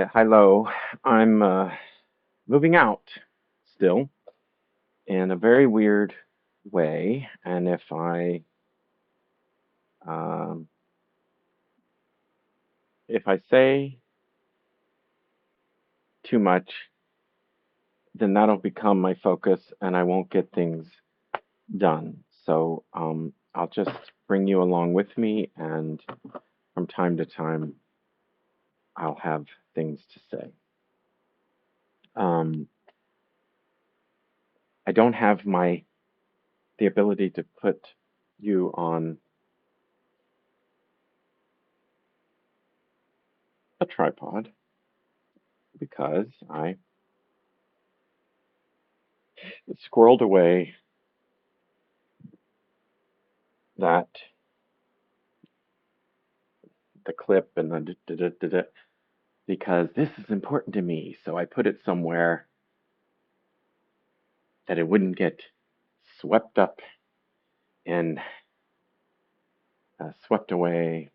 Hello. I'm moving out still in a very weird way, and um, if I say too much, then that'll become my focus, and I won't get things done. So I'll just bring you along with me, and from time to time, I'll have things to say. Um, I don't have the ability to put you on a tripod because I squirreled away that the clip and the because this is important to me. So I put it somewhere that it wouldn't get swept up and swept away.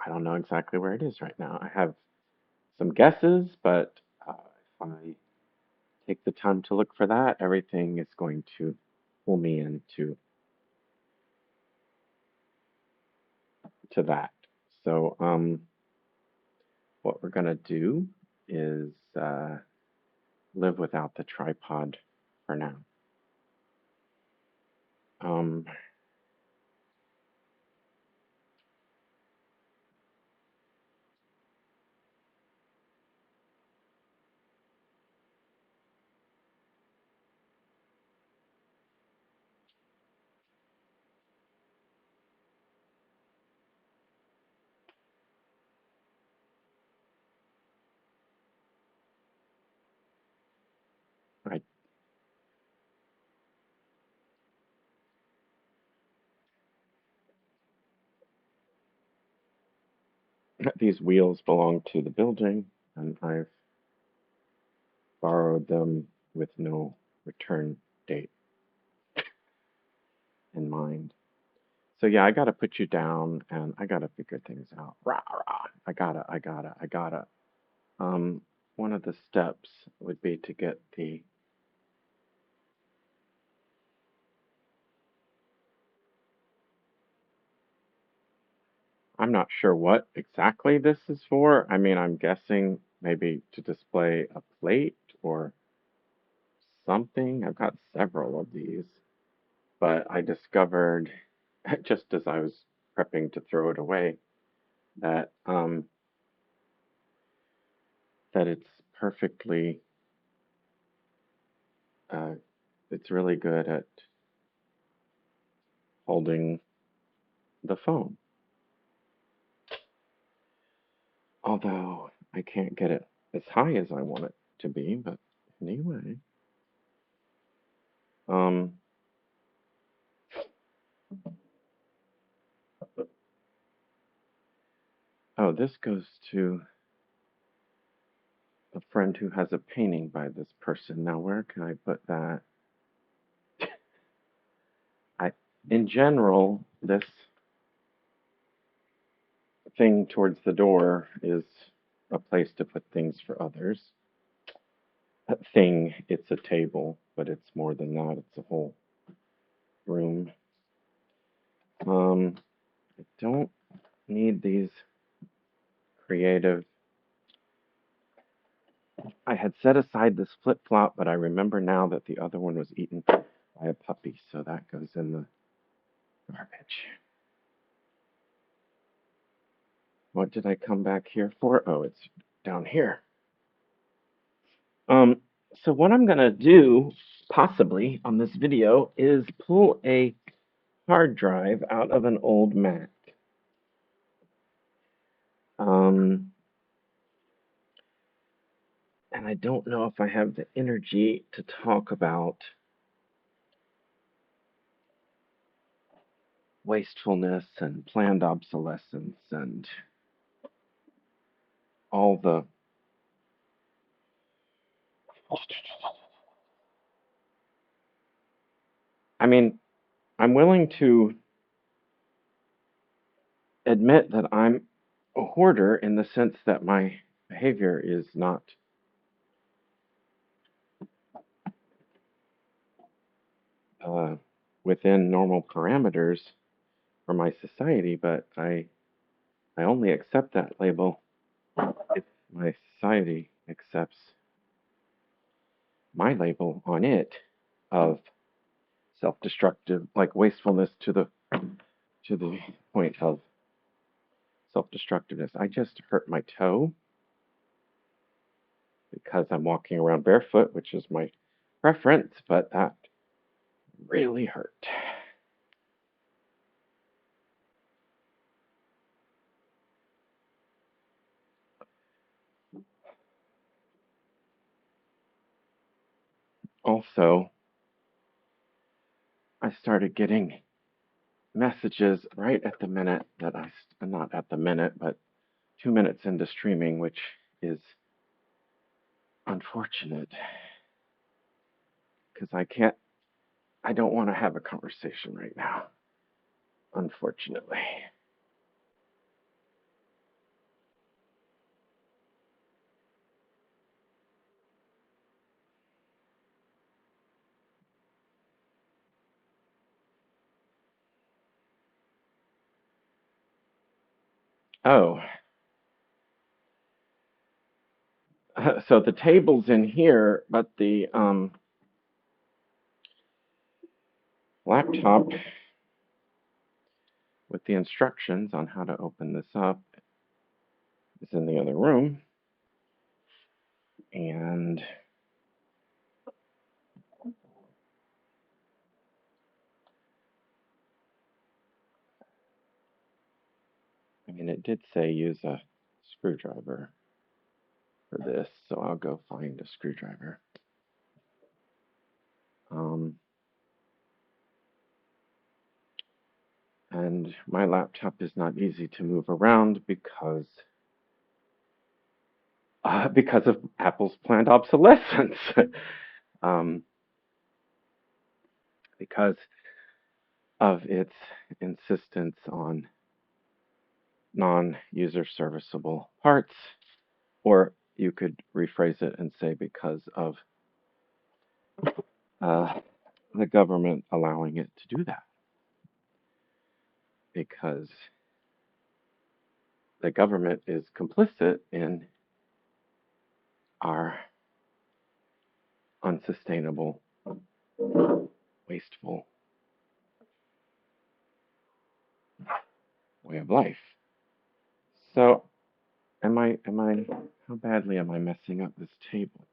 I don't know exactly where it is right now. I have some guesses, but if I take the time to look for that, everything is going to pull me into that. So what we're gonna do is live without the tripod for now. Um, I, these wheels belong to the building, and I've borrowed them with no return date in mind. So yeah, I gotta put you down, and I gotta figure things out. Rah, rah. I gotta. Um, one of the steps would be to get the. I'm not sure what exactly this is for. I mean, I'm guessing maybe to display a plate or something. I've got several of these, but I discovered just as I was prepping to throw it away that that uh, it's really good at holding the phone. Although I can't get it as high as I want it to be, but anyway. Um, oh, this goes to a friend who has a painting by this person. Now, where can I put that? I, in general, this thing towards the door is a place to put things for others. A thing, it's a table, but it's more than that. It's a whole room. I don't need these creative. I had set aside this flip flop, but I remember now that the other one was eaten by a puppy, so that goes in the garbage. What did I come back here for? Oh, it's down here. Um, so what I'm gonna do, possibly on this video, is pull a hard drive out of an old Mac. Um, and I don't know if I have the energy to talk about wastefulness and planned obsolescence and all the. I mean, I'm willing to admit that I'm a hoarder in the sense that my behavior is not uh, within normal parameters for my society, but I only accept that label if my society accepts my label on it of self-destructive, like wastefulness to the point of self-destructiveness. I just hurt my toe because I'm walking around barefoot, which is my preference, but that really hurt. Also, I started getting messages right at the minute that not at the minute, but 2 minutes into streaming, which is unfortunate because I don't want to have a conversation right now, unfortunately. Oh, so the table's in here, but the laptop with the instructions on how to open this up is in the other room. And I mean, it did say use a screwdriver for this, so I'll go find a screwdriver. Um, and my laptop is not easy to move around because of Apple's planned obsolescence. um, because of its insistence on non-user serviceable parts, or you could rephrase it and say because of uh, the government allowing it to do that, because the government is complicit in our unsustainable, wasteful way of life. So, how badly am I messing up this table?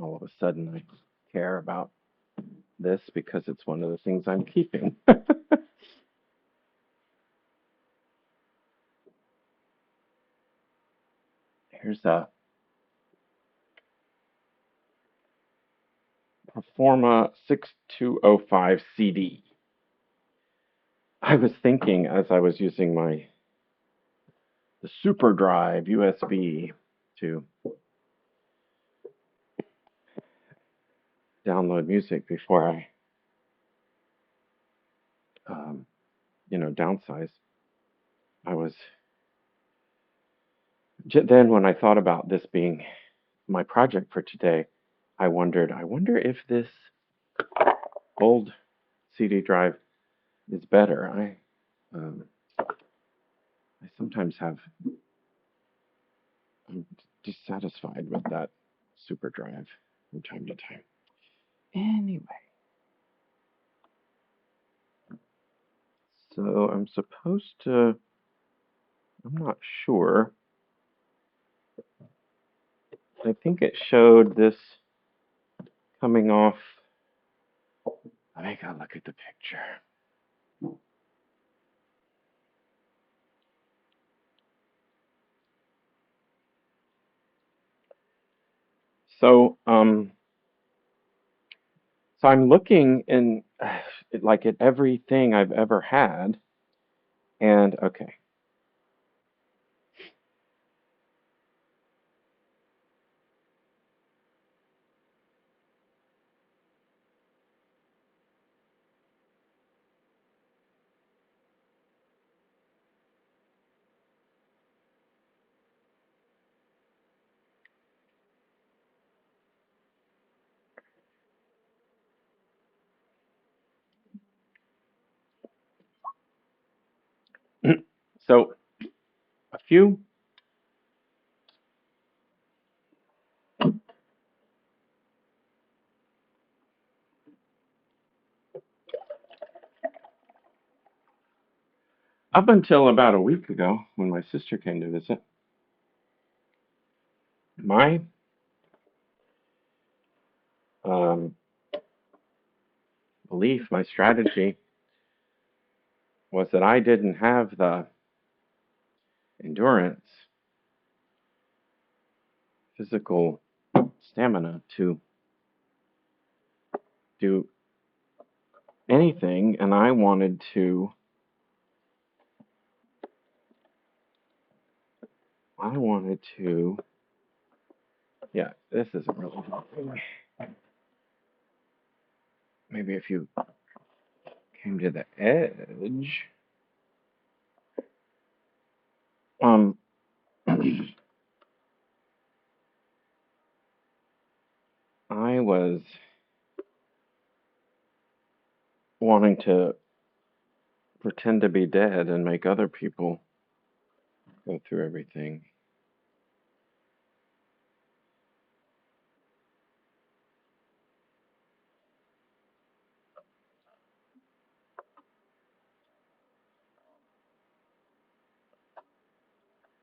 All of a sudden, I care about this because it's one of the things I'm keeping. Here's a Performa 6205 CD. I was thinking as I was using the super drive USB to download music before I um, downsize. I was then when I thought about this being my project for today, I wonder if this old CD drive is better. I sometimes I'm dissatisfied with that super drive from time to time. Anyway, so I'm not sure. I think it showed this coming off. Let me go look at the picture. So, so I'm looking in like at everything I've ever had, and okay, So a few up until about a week ago when my sister came to visit, my um, belief, my strategy was that I didn't have the endurance, physical stamina to do anything, and I wanted to, yeah, this isn't really helping. Maybe if you came to the edge, um, I was wanting to pretend to be dead and make other people go through everything.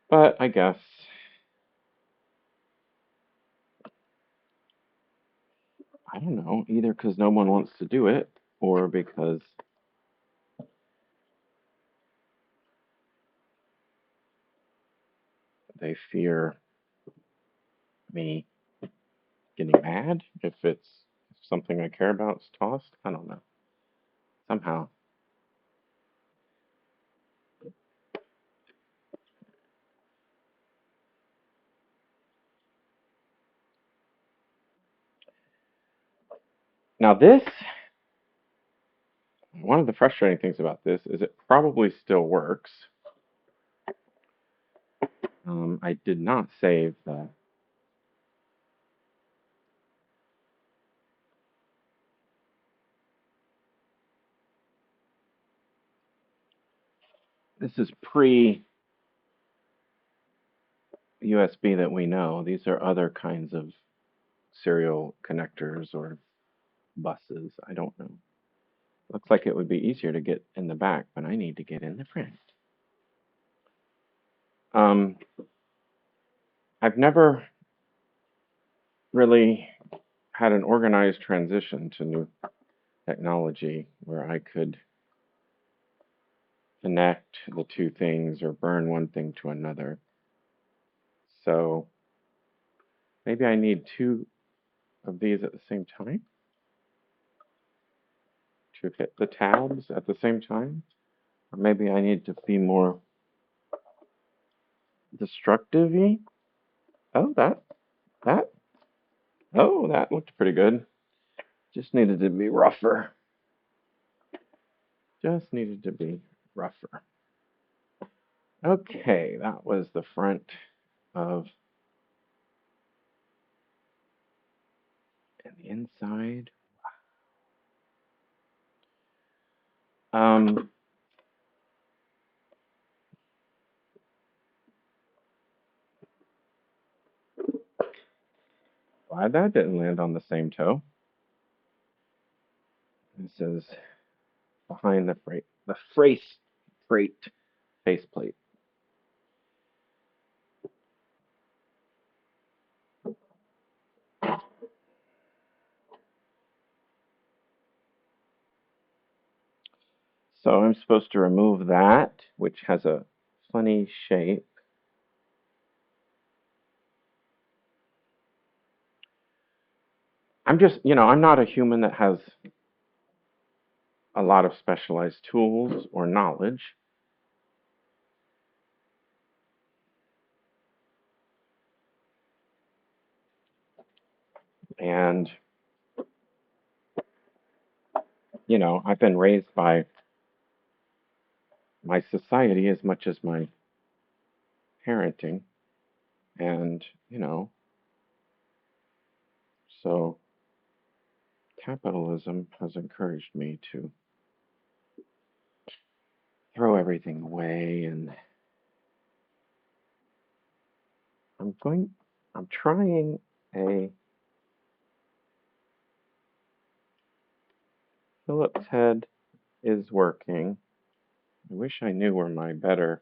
But I guess, I don't know, either because no one wants to do it or because they fear me getting mad if something I care about is tossed. I don't know. Somehow. Now, one of the frustrating things about this is it probably still works. I did not save the. This is pre USB that we know. These are other kinds of serial connectors or buses. I don't know. Looks like it would be easier to get in the back, but I need to get in the front. Um, I've never really had an organized transition to new technology where I could connect the two things or burn one thing to another. So maybe I need two of these at the same time to hit the tabs at the same time. Or maybe I need to be more destructive y. Oh, that, oh, that looked pretty good. Just needed to be rougher. Just needed to be rougher. Okay, that was the front of and the inside. Um, Glad that didn't land on the same toe. This is behind the freight faceplate. So I'm supposed to remove that, which has a funny shape. I'm not a human that has a lot of specialized tools or knowledge. And, I've been raised by my society as much as my parenting. And, so capitalism has encouraged me to throw everything away and I'm going, I'm trying a Phillips head is working. I wish I knew where my better.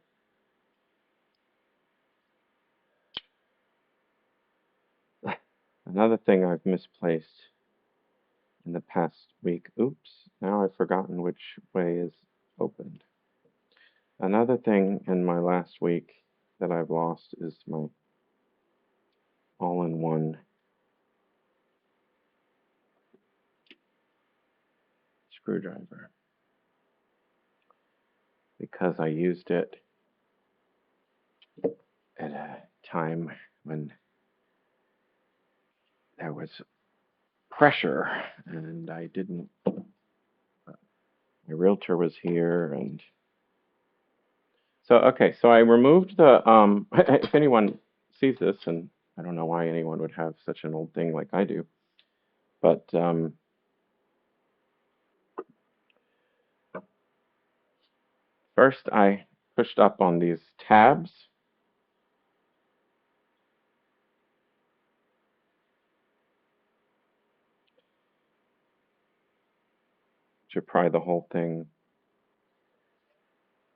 Another thing I've misplaced in the past week. Oops, now I've forgotten which way is opened. Another thing in my last week that I've lost is my all-in-one screwdriver because I used it at a time when there was pressure and I didn't. My realtor was here, and so okay. So I removed the. If anyone sees this, and I don't know why anyone would have such an old thing like I do, but first I pushed up on these tabs to pry the whole thing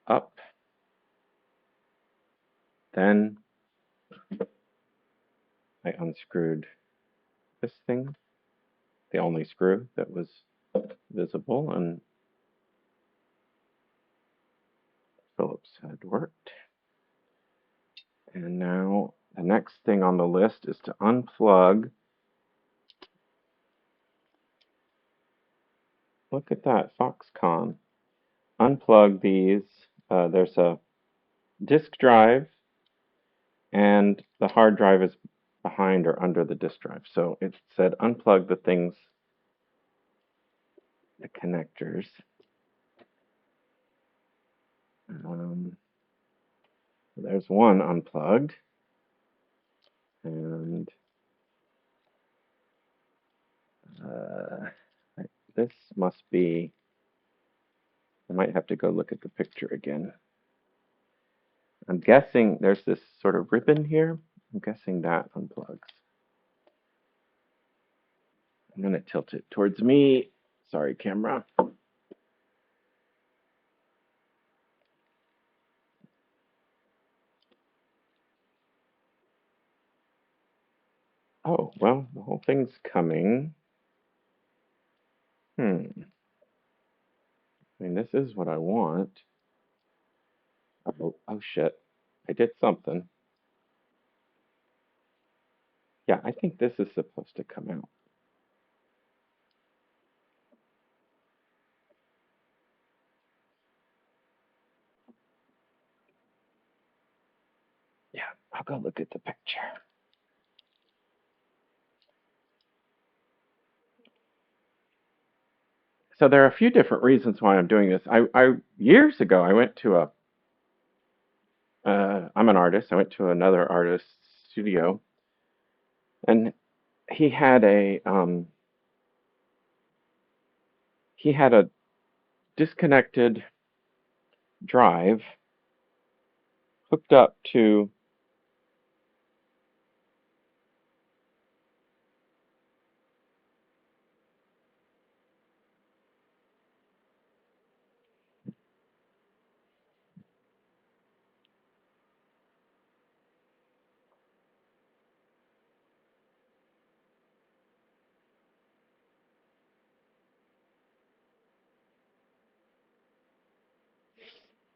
up. Then I unscrewed this thing, the only screw that was visible, and Phillips had worked. And now the next thing on the list is to unplug. Look at that, Foxconn. Unplug these. There's a disk drive, and the hard drive is behind or under the disk drive. So it said unplug the things, the connectors. Um, there's one unplugged, and uh, this must be. I might have to go look at the picture again. I'm guessing there's this sort of ribbon here. I'm guessing that unplugs. I'm going to tilt it towards me. Sorry, camera. Oh, well, the whole thing's coming. I mean, this is what I want. Oh shit. I did something. Yeah, I think this is supposed to come out. Yeah, I'll go look at the picture. So there are a few different reasons why I'm doing this. I years ago I went to a I'm an artist. I went to another artist's studio, and he had a um, he had a disconnected drive hooked up to.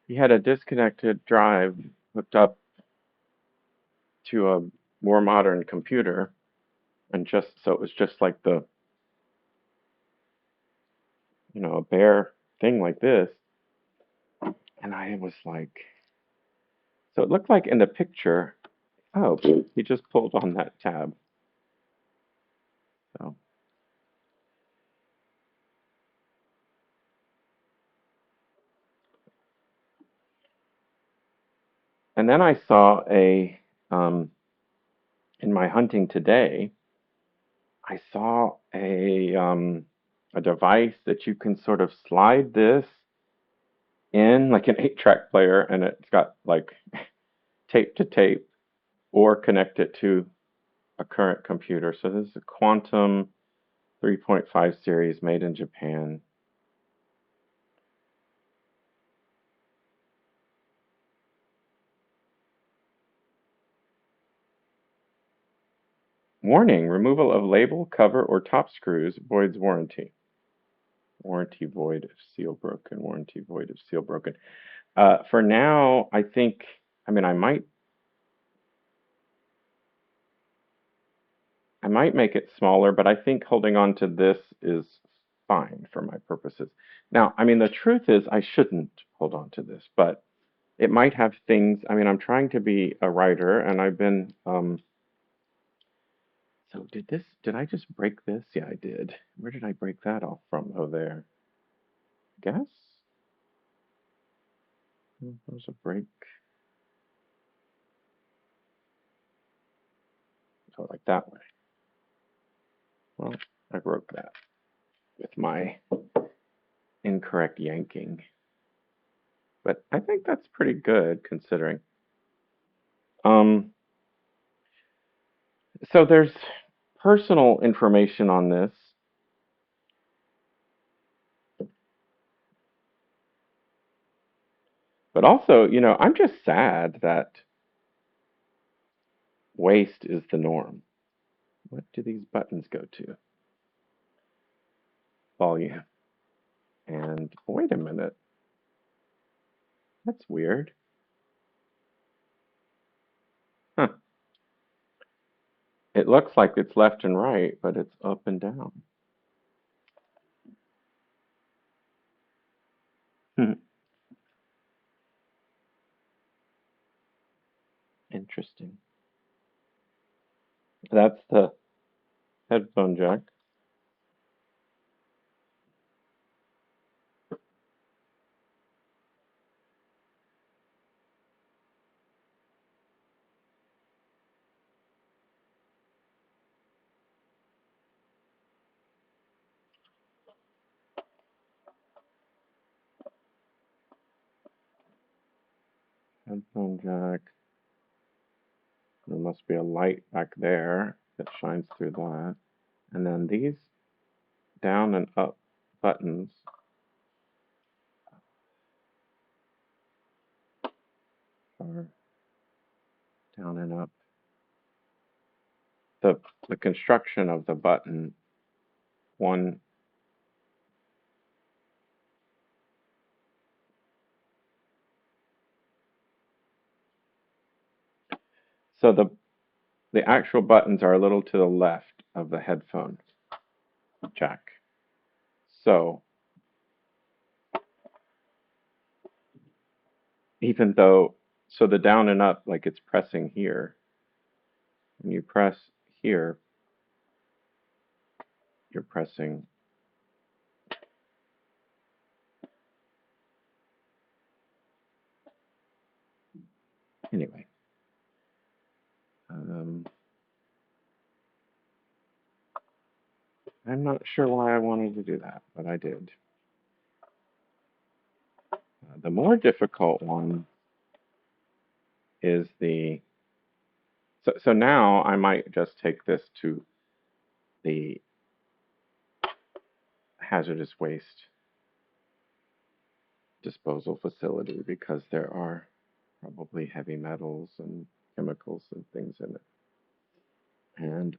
He had a disconnected drive hooked up to a more modern computer, and just so it was just like the a bare thing like this. And I was like, so it looked like in the picture, oh, he just pulled on that tab. So, and then I saw um, in my hunting today, I saw a device that you can sort of slide this in like an 8-track player, and it's got like tape to tape. or connect it to a current computer. So this is a Quantum 3.5 series made in Japan. Warning, removal of label, cover, or top screws voids warranty. Warranty void if seal broken. Warranty void if seal broken. For now, I think, I mean, I might make it smaller, but I think holding on to this is fine for my purposes. Now, I mean, the truth is I shouldn't hold on to this, but it might have things. I mean, I'm trying to be a writer, and I've been. So did I just break this? Yeah, I did. Where did I break that off from? Oh, there. Guess. There's a break. Oh, like that way. Well, I broke that with my incorrect yanking. But I think that's pretty good considering. Um, so there's personal information on this, but also, I'm just sad that waste is the norm. What do these buttons go to? Volume. And wait a minute, that's weird. Huh. It looks like it's left and right, but it's up and down. Interesting. That's the headphone jack. Headphone jack. There must be a light back there that shines through that. And then these down and up buttons are down and up. The the construction of the button, one, so the actual buttons are a little to the left of the headphone jack. So even though, so the down and up, like it's pressing here, when you press here, you're pressing. Anyway, um, I'm not sure why I wanted to do that, but I did. The more difficult one is so now I might just take this to the hazardous waste disposal facility because there are probably heavy metals and chemicals and things in it. And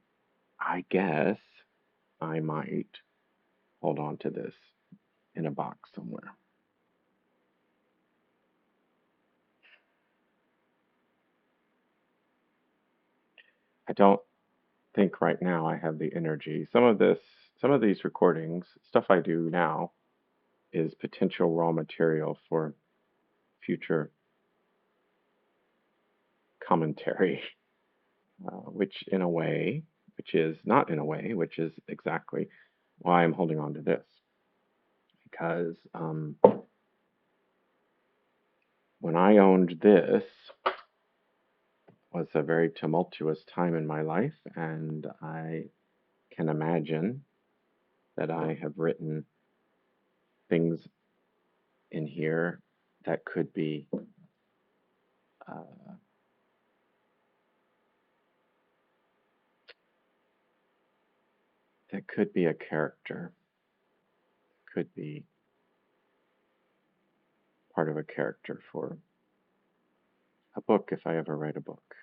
I guess I might hold on to this in a box somewhere. I don't think right now I have the energy. Some of these recordings, stuff I do now, is potential raw material for future commentary, which in a way, which is not in a way, which is exactly why I'm holding on to this. Because when I owned this was a very tumultuous time in my life, and I can imagine that I have written things in here that could be uh, that could be a character, could be part of a character for a book if I ever write a book.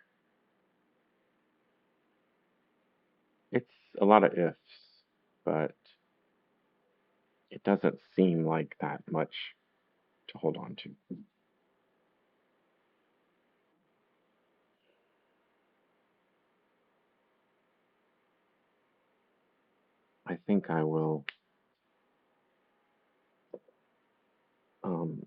It's a lot of ifs, but it doesn't seem like that much to hold on to. I think I will um,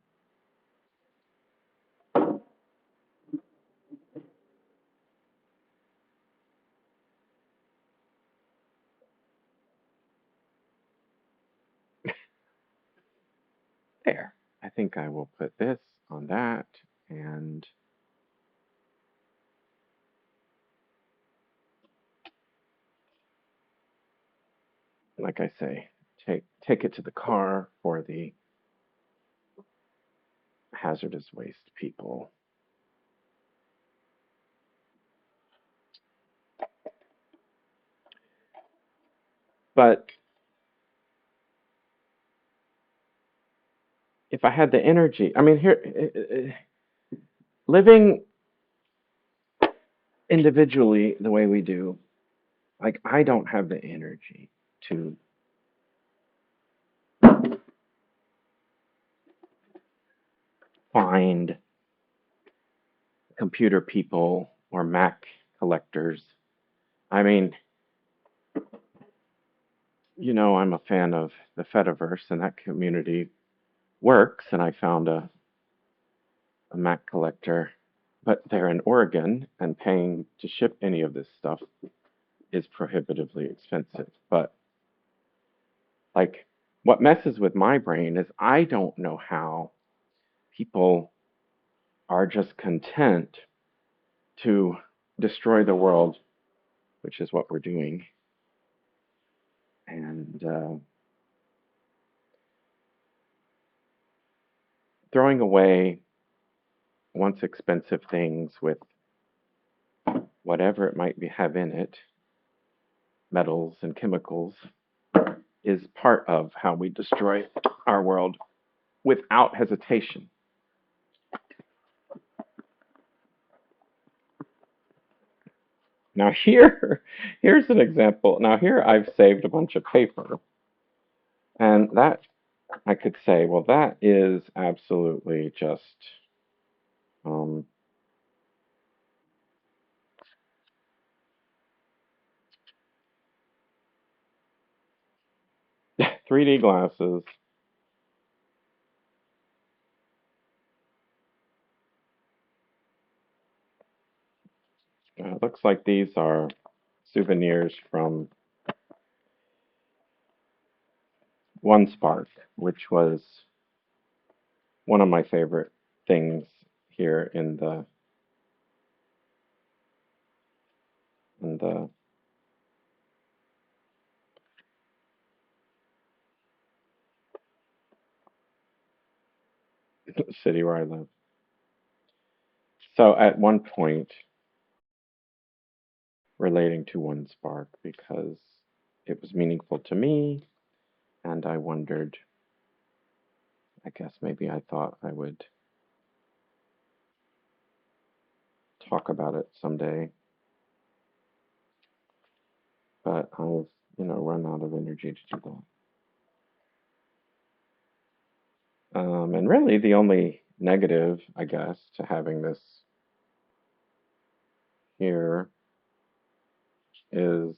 there. I think I will put this on that, and like I say, take it to the car for the hazardous waste people. But if I had the energy, I mean, here, living individually the way we do, like I don't have the energy to find computer people or Mac collectors. I mean, I'm a fan of the Fediverse, and that community works, and I found a Mac collector, but they're in Oregon, and paying to ship any of this stuff is prohibitively expensive. But like, what messes with my brain is I don't know how people are just content to destroy the world, which is what we're doing, and throwing away once expensive things with whatever it might have in it, metals and chemicals, is part of how we destroy our world without hesitation. Now here's an example. Now here I've saved a bunch of paper, and that I could say, well, that is absolutely just um, 3D glasses. It looks like these are souvenirs from One Spark, which was one of my favorite things here in the city where I live. So at one point, relating to One Spark because it was meaningful to me, and I wondered, I guess maybe I thought I would talk about it someday, but I've, run out of energy to do that. And really, the only negative, I guess, to having this here is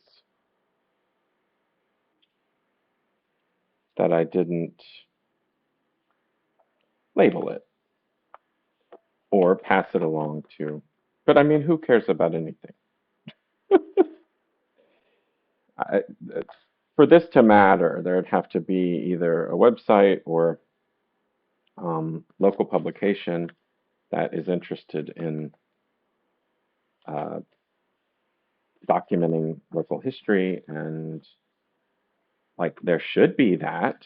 that I didn't label it or pass it along to. But I mean, who cares about anything? I, for this to matter, there'd have to be either a website or local publication that is interested in uh, documenting local history, and like there should be that,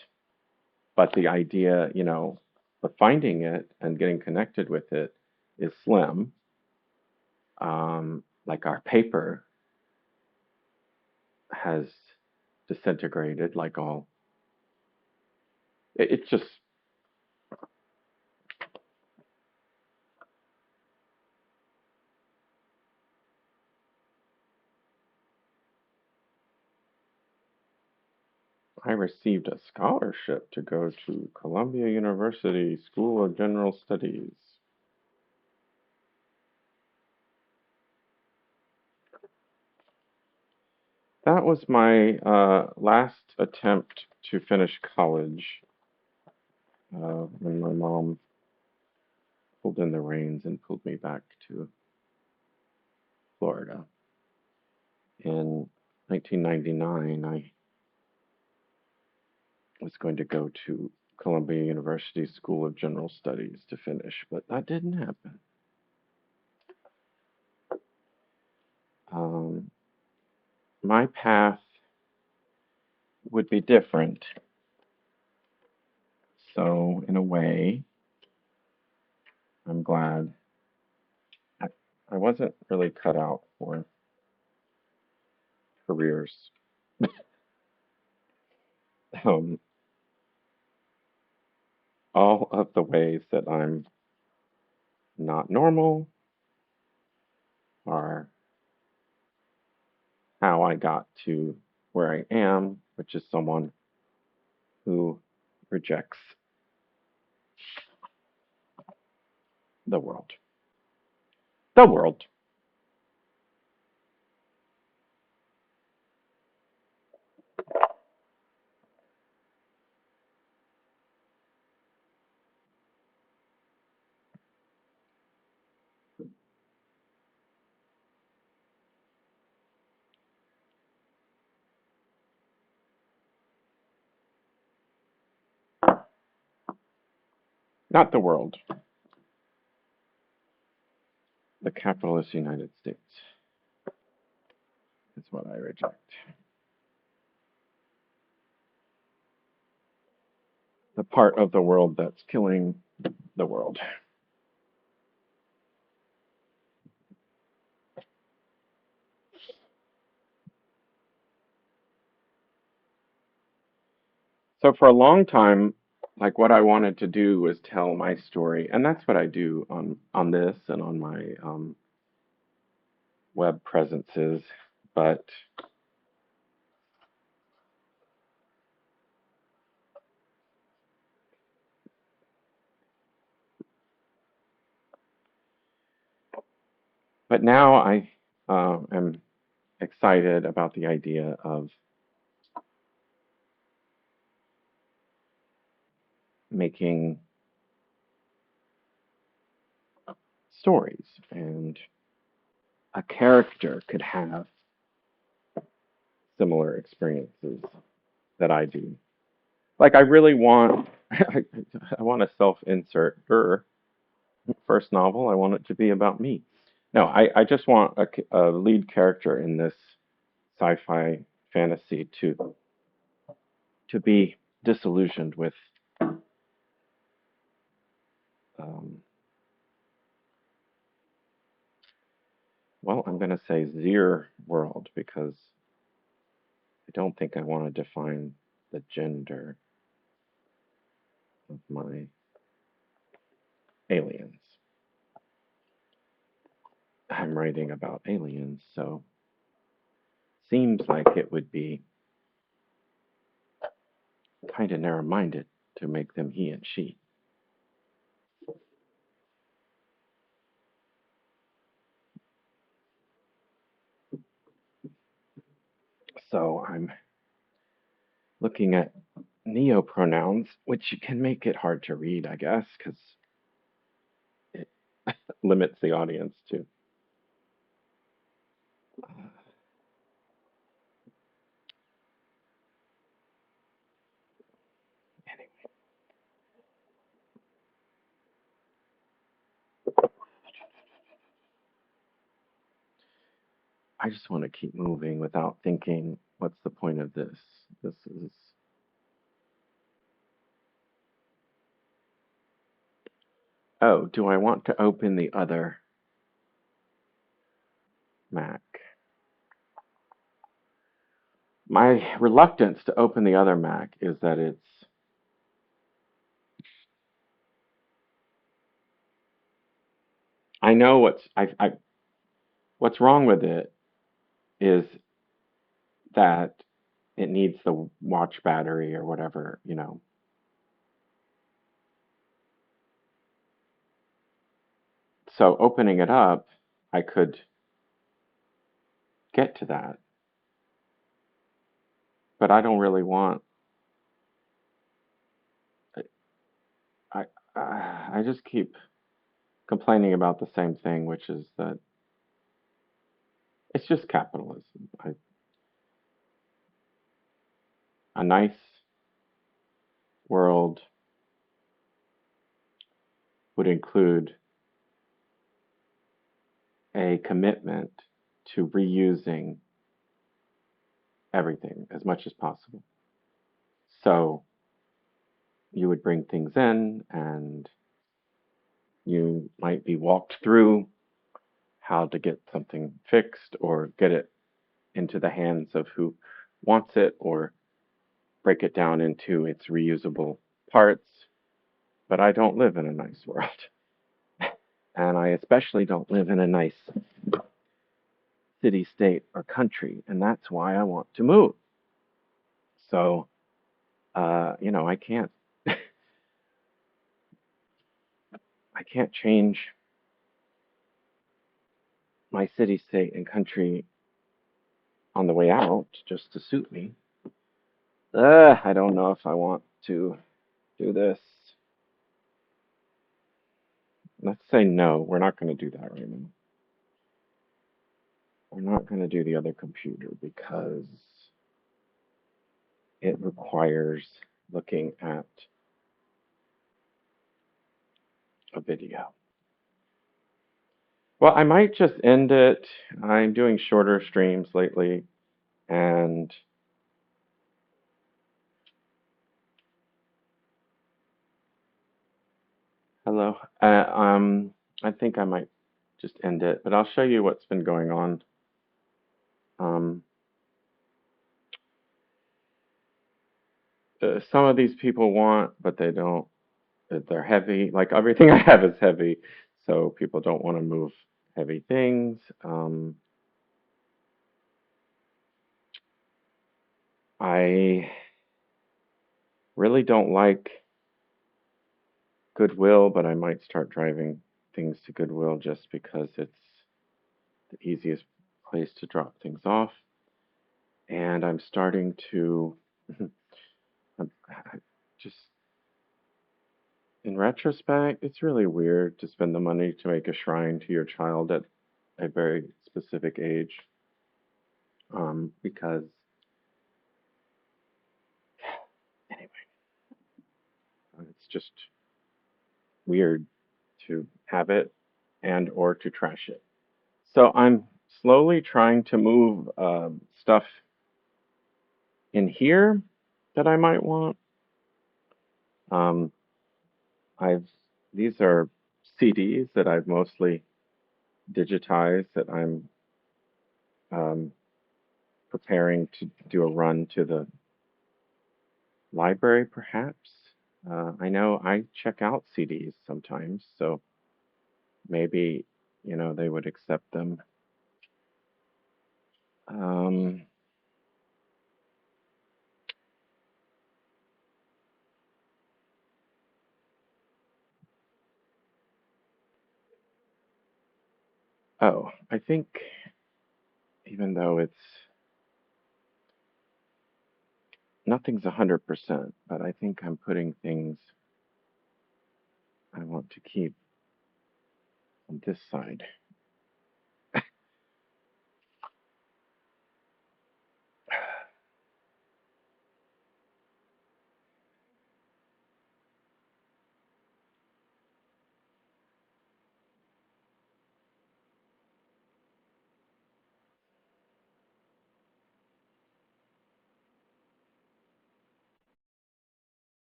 but the idea, of finding it and getting connected with it is slim. Like our paper has disintegrated like all. It's just, I received a scholarship to go to Columbia University School of General Studies. That was my last attempt to finish college when my mom pulled in the reins and pulled me back to Florida. In 1999, I was going to go to Columbia University School of General Studies to finish, but that didn't happen. Um, my path would be different. So, in a way, I'm glad I, I wasn't really cut out for careers. Um, all of the ways that I'm not normal are how I got to where I am, which is someone who rejects the world. The world. Not the world. The capitalist United States is what I reject. The part of the world that's killing the world. So for a long time, like what I wanted to do was tell my story, and that's what I do on this and on my web presences. But now I am excited about the idea of making stories, and a character could have similar experiences that I do. Like I really want, I want a self-insert first novel. I want it to be about me. No, I just want a lead character in this sci-fi fantasy to be disillusioned with, um, well, I'm going to say Zir world because I don't think I want to define the gender of my aliens. I'm writing about aliens, so seems like it would be kind of narrow-minded to make them he and she. So I'm looking at neopronouns, which can make it hard to read, I guess, because it limits the audience to. Anyway, I just want to keep moving without thinking, what's the point of this? This is. Oh, do I want to open the other Mac? My reluctance to open the other Mac is that I know what's wrong with it is that it needs the watch battery or whatever. So opening it up, I could get to that, but I don't really want. I I just keep complaining about the same thing, which is that it's just capitalism. A nice world would include a commitment to reusing everything as much as possible. So you would bring things in and you might be walked through how to get something fixed or get it into the hands of who wants it or break it down into its reusable parts. But I don't live in a nice world. And I especially don't live in a nice city, state, or country. And that's why I want to move. So, I can't, I can't change my city, state, and country on the way out just to suit me. I don't know if I want to do this. Let's say no. We're not going to do that right now. We're not going to do the other computer because it requires looking at a video. Well, I might just end it. I'm doing shorter streams lately, and hello. I think I might just end it, but I'll show you what's been going on. Um, some of these people want, but they don't. They're heavy. Like everything I have is heavy, so people don't want to move heavy things. I really don't like Goodwill, but I might start driving things to Goodwill just because it's the easiest place to drop things off. And I'm starting to just, in retrospect, it's really weird to spend the money to make a shrine to your child at a very specific age, because anyway, it's just weird to have it and or to trash it. So I'm slowly trying to move stuff in here that I might want. Um, I've These are CDs that I've mostly digitized that I'm um, preparing to do a run to the library, perhaps. I know I check out CDs sometimes, so maybe they would accept them. Um, oh, I think even though it's nothing's 100%, but I think I'm putting things I want to keep on this side.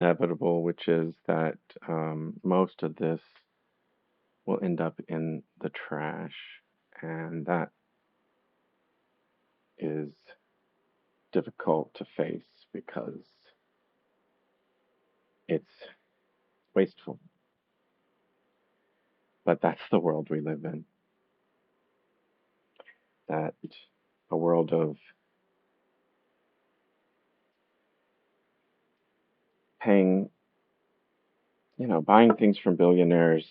Inevitable, which is that most of this will end up in the trash, and that is. difficult to face because it's wasteful. But that's the world we live in. That a world of paying, buying things from billionaires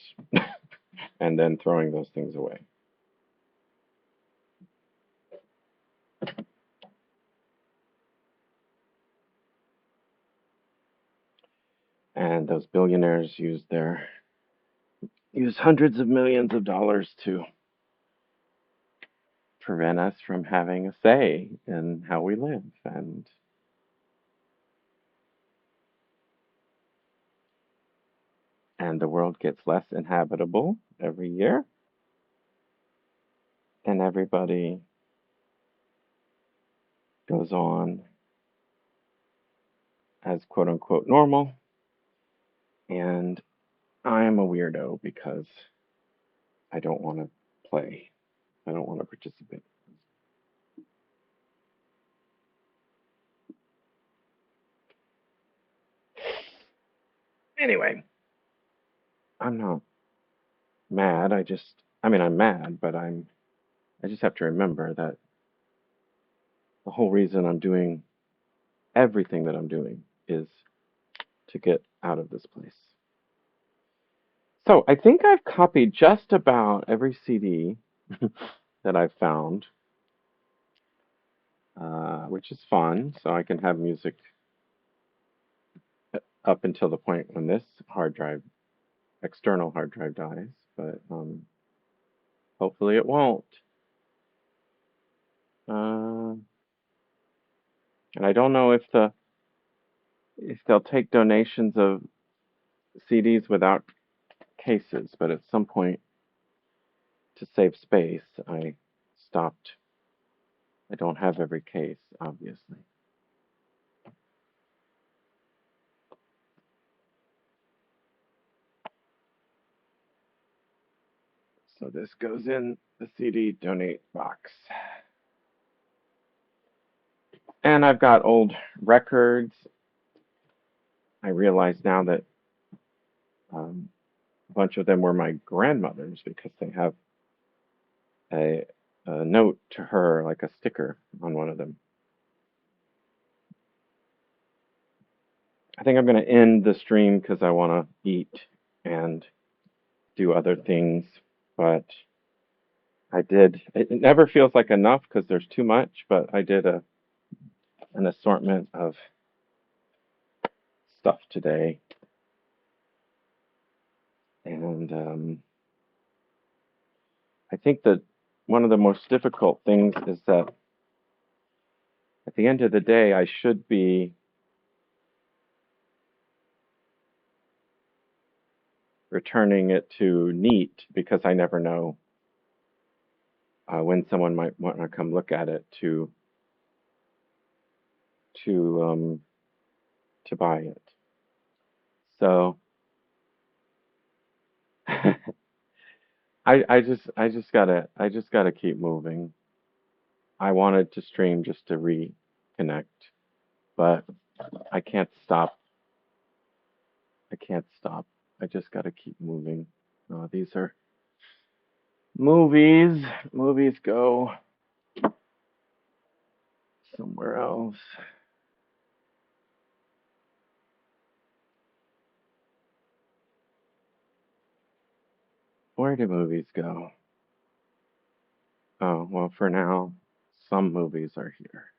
and then throwing those things away. And those billionaires use hundreds of millions of dollars to prevent us from having a say in how we live. And the world gets less inhabitable every year, and everybody goes on as quote unquote normal. And I am a weirdo because I don't want to play. I don't want to participate. Anyway, I'm not mad. I mean, I'm mad, but I just have to remember that the whole reason I'm doing everything that I'm doing is to get out of this place. So I think I've copied just about every CD that I've found, which is fun. So I can have music up until the point when this external hard drive dies, but hopefully it won't. Uh, and I don't know if they'll take donations of CDs without cases, but at some point, to save space, I stopped. I don't have every case, obviously. So this goes in the CD donate box. And I've got old records. I realize now that um, a bunch of them were my grandmother's because they have a, a note to her, like a sticker on one of them. I think I'm going to end the stream because I want to eat and do other things. But it never feels like enough because there's too much, but I did an assortment of stuff today. And I think that one of the most difficult things is that at the end of the day, I should be returning it to neat because I never know when someone might want to come look at it to to buy it. So I just gotta keep moving. I wanted to stream just to reconnect, but I can't stop. I can't stop. I just gotta keep moving. These are movies. Movies go somewhere else. Where do movies go? Oh, well, for now, some movies are here.